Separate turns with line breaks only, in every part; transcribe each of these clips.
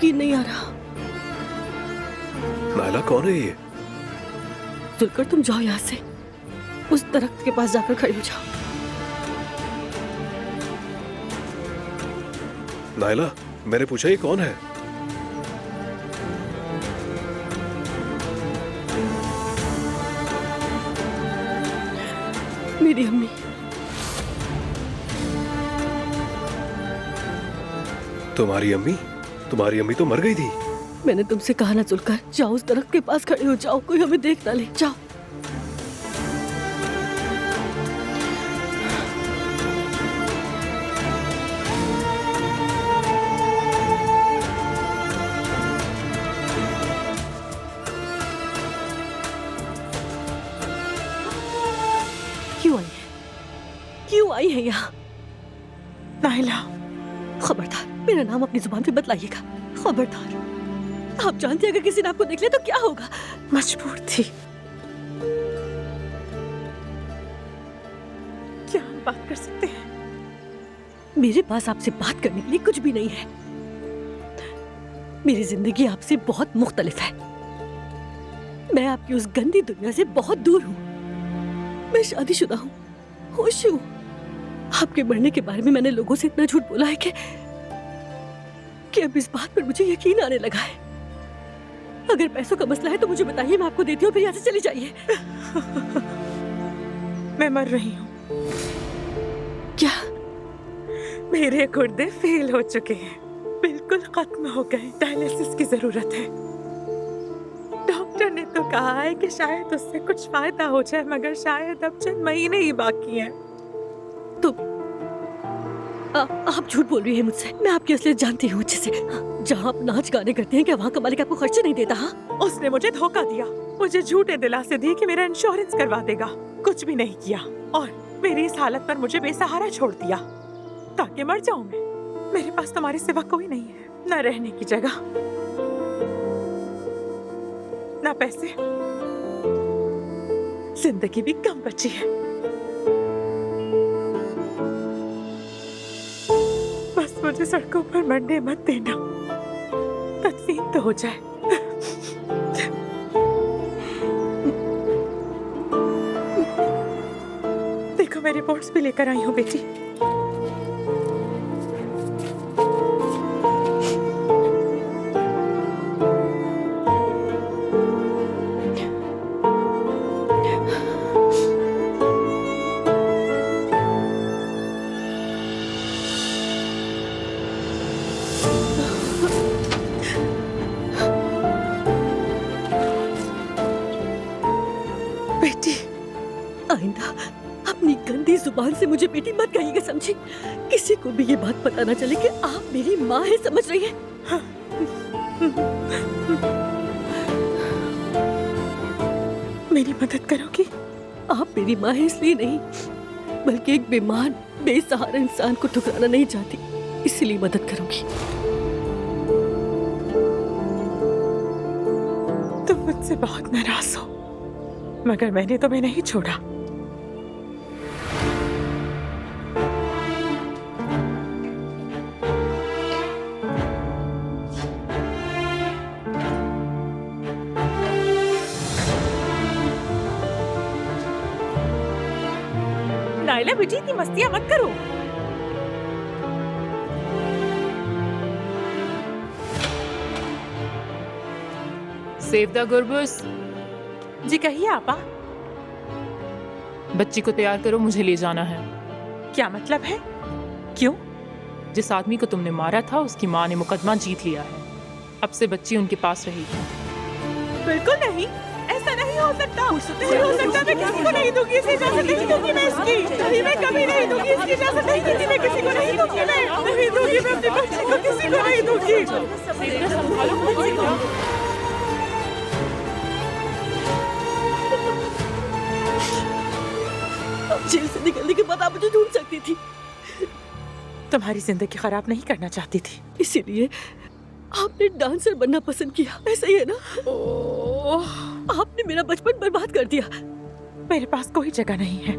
यकीन नहीं आ रहा।
नायला, कौन है ये?
जुलकर, तुम जाओ यहाँ से, उस दरख्त के पास जाकर खड़े हो जाओ।
नायला, मैंने पूछा ये कौन है?
मेरी अम्मी।
तुम्हारी अम्मी? तुम्हारी अम्मी तो मर गई थी।
मैंने तुमसे कहा ना जुलकर, जाओ उस दरख्त के पास खड़े हो जाओ, कोई हमें देख ना ले। जाओ। क्यों आई है? क्यों आई है यहाँ?
नायला,
खबरदार, मेरा नाम अपनी जुबान पे बतलाइएगा। खबरदार। आप जानते हैं अगर किसी ने आपको देख लिया तो क्या होगा?
मजबूर थी। क्या हम बात कर सकते हैं?
मेरे पास आपसे बात करने के लिए कुछ भी नहीं है। मेरी जिंदगी आपसे बहुत मुख्तलिफ है। मैं आपकी उस गंदी दुनिया से बहुत दूर हूँ। मैं शादीशुदा हूँ, खुश हूँ। आपके मरने के बारे में मैंने लोगों से इतना झूठ बोला है कि अब इस बात पर मुझे यकीन आने लगा है। अगर पैसों का मसला है तो मुझे बताइए, मैं आपको देती हूँ, फिर यहाँ से चली जाइए।
मैं मर रही हूँ।
क्या?
मेरे गुर्दे फेल हो चुके हैं, बिल्कुल खत्म हो गए। डायलिसिस की जरूरत है। डॉक्टर ने तो कहा है कि शायद उससे कुछ फायदा हो जाए, मगर शायद अब चंद महीने ही बाकी हैं।
तो आप झूठ बोल रही हैं मुझसे। मैं आपकी असलियत जानती हूँ अच्छे से। जहाँ आप नाच गाने करते हैं, क्या वहाँ का मालिक आपको खर्चे नहीं देता? हाँ,
उसने मुझे धोखा दिया, मुझे झूठे दिलासे दिए कि मेरा इंश्योरेंस करवा देगा। कुछ भी नहीं किया और मेरी इस हालत पर मुझे बेसहारा छोड़ दिया ताकि मर जाऊं मैं। मेरे पास तुम्हारे सिवा कोई नहीं है, न रहने की जगह, न पैसे, जिंदगी भी कम बची है। बस मुझे सड़कों पर मरने मत देना, तदफीन तो हो जाए। देखो, मैं रिपोर्ट्स भी लेकर आई हूँ बेटी। बेटी,
आइंदा अपनी गंदी जुबान से मुझे बेटी मत कहिएगा, समझी? किसी को भी ये बात पता ना चले कि आप मेरी माँ है, समझ रही हैं?
मेरी मदद करोगी?
आप मेरी माँ है इसलिए नहीं, बल्कि एक बीमार बेसहारा इंसान को ठुकराना नहीं चाहती, इसलिए मदद करूंगी।
तुम मुझसे बहुत नाराज हो, मगर मैंने तुम्हें नहीं छोड़ा। नायला बेटी, इतनी मस्तियां मत करो।
Save the गुरबुस।
जी कहिए आपा।
बच्ची को तैयार करो, मुझे ले जाना है।
क्या मतलब है? क्यों?
जिस आदमी को तुमने मारा था उसकी माँ ने मुकदमा जीत लिया है। अब से बच्ची उनके पास रहेगी।
बिल्कुल नहीं, ऐसा नहीं हो सकता। नहीं हो सकता, मैं किसी को नहीं दूंगी इसे इजाजत, नहीं दूंगी मैं इसकी। नहीं, मैं कभी नहीं दूंगी इसकी इजाजत, नहीं दूंगी मैं किसी को, नहीं दूंगी मैं, नहीं दूंगी मैं अपनी बच्ची को किसी को नहीं दूंगी।
अब जेल से निकलने के बाद आप मुझे ढूंढ सकती थी।
तुम्हारी जिंदगी खराब नहीं करना चाहती थी,
इसीलिए आपने डांसर बनना पसंद किया, ऐसा ही है ना?
ओह,
आपने मेरा बचपन बर्बाद कर दिया।
मेरे पास कोई जगह नहीं है,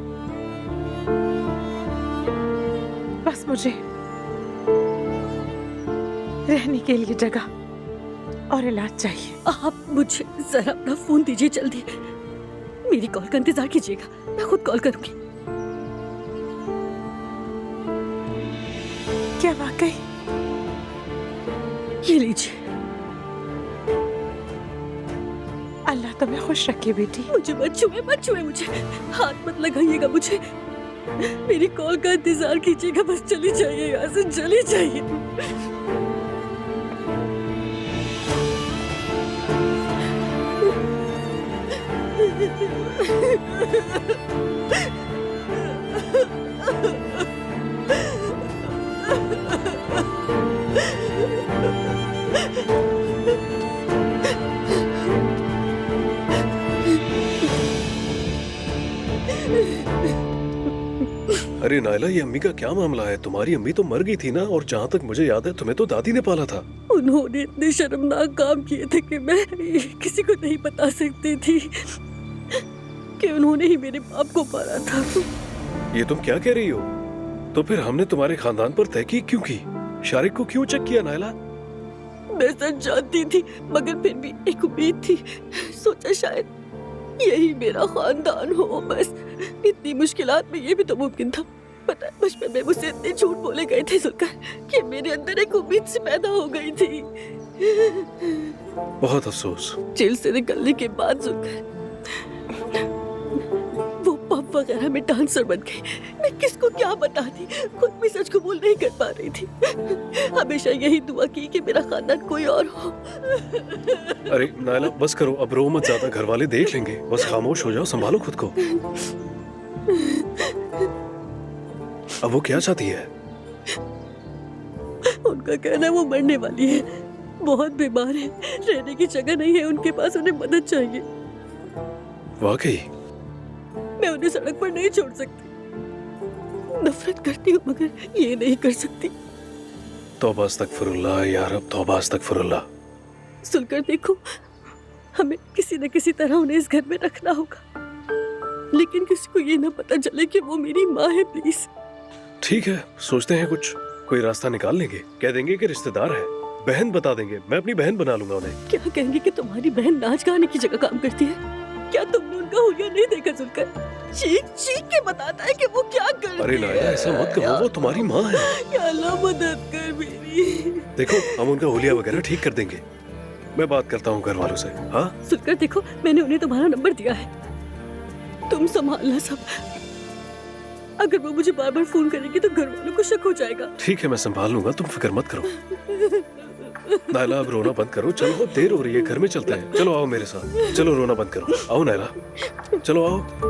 बस मुझे रहने के लिए जगह और इलाज चाहिए।
आप मुझे जरा अपना फोन दीजिए जल्दी। मेरी कॉल का इंतजार कीजिएगा, मैं खुद कॉल करूंगी।
क्या वाकई?
ये लीजिए।
अल्लाह तुम्हें खुश रखे बेटी।
मुझे मत छुए मुझे, हाथ मत लगाइएगा मुझे। मेरी कॉल का इंतजार कीजिएगा, बस चली जाइए यहाँ से, चली जाइए।
अरे नायला, ये अम्मी का क्या मामला है? तुम्हारी अम्मी तो मर गई थी ना, और जहाँ तक मुझे याद है तुम्हें तो दादी ने पाला था।
उन्होंने इतने शर्मनाक काम किए थे कि मैं किसी को नहीं बता सकती थी कि उन्होंने ही मेरे बाप को मारा था।
ये तुम क्या कह रही हो? तो फिर हमने तुम्हारे खानदान पर तहकीक क्यों की? शारिक को क्यों चेक किया नायला?
मैं सच जानती थी, मगर फिर भी एक उम्मीद थी। सोचा शायद यही मेरा खानदान हो। बस इतनी मुश्किलात में ये भी तो मुमकिन था। पता है, बचपन में मुझसे इतने झूठ बोले गए थे जुल्कर कि मेरे अंदर एक उम्मीद सी पैदा हो गई थी।
बहुत अफसोस।
जेल से निकलने के बाद जुल्कर वो पब वगैरह में डांसर बन गई। मैं किसको क्या बताती, खुद भी सच कबूल नहीं कर पा रही थी। हमेशा यही दुआ की कि मेरा खानदान कोई और हो।
अरे नायला बस करो, अब रो मत ज्यादा, घर वाले देख लेंगे। बस खामोश हो जाओ, संभालो खुद को। अब वो क्या चाहती है?
उनका कहना है वो मरने वाली है, बहुत बीमार है, रहने की जगह नहीं है उनके पास, उन्हें मदद चाहिए।
वाकई?
मैं उन्हें सड़क पर नहीं छोड़ सकती। नफरत करती हूँ मगर ये नहीं कर सकती।
तौबा अस्तगफिरुल्लाह या रब, तौबा अस्तगफिरुल्लाह।
सुनकर देखो, हमें किसी न किसी तरह उन्हें इस घर में रखना होगा, लेकिन किसी को ये ना पता चले कि वो मेरी माँ है। प्लीज।
ठीक है, सोचते हैं कुछ, कोई रास्ता निकाल लेंगे। कह देंगे कि रिश्तेदार है, बहन बता देंगे, मैं अपनी बहन बना लूंगा उन्हें।
क्या कहेंगे कि तुम्हारी बहन नाच गाने की जगह काम करती है? क्या तुमने उनका हुलिया नहीं देखा? सुनकर चीख चीख के बताता है कि वो क्या करती है।
अरे नायला ऐसा मत कहो, वो तुम्हारी माँ है।
या अल्लाह मदद कर मेरी।
देखो हम उनका हुलिया वगैरह ठीक कर देंगे, मैं बात करता हूँ घर वालों से। हाँ
सुनकर देखो, मैंने उन्हें तुम्हारा नंबर दिया है, तुम संभालना सब। अगर वो मुझे बार बार फोन करेगी तो घर वालों को शक हो जाएगा।
ठीक है, मैं संभाल लूंगा, तुम फिक्र मत करो। नायला अब रोना बंद करो, चलो देर हो रही है, घर में चलते हैं। चलो आओ मेरे साथ, चलो रोना बंद करो। आओ नायला, चलो आओ।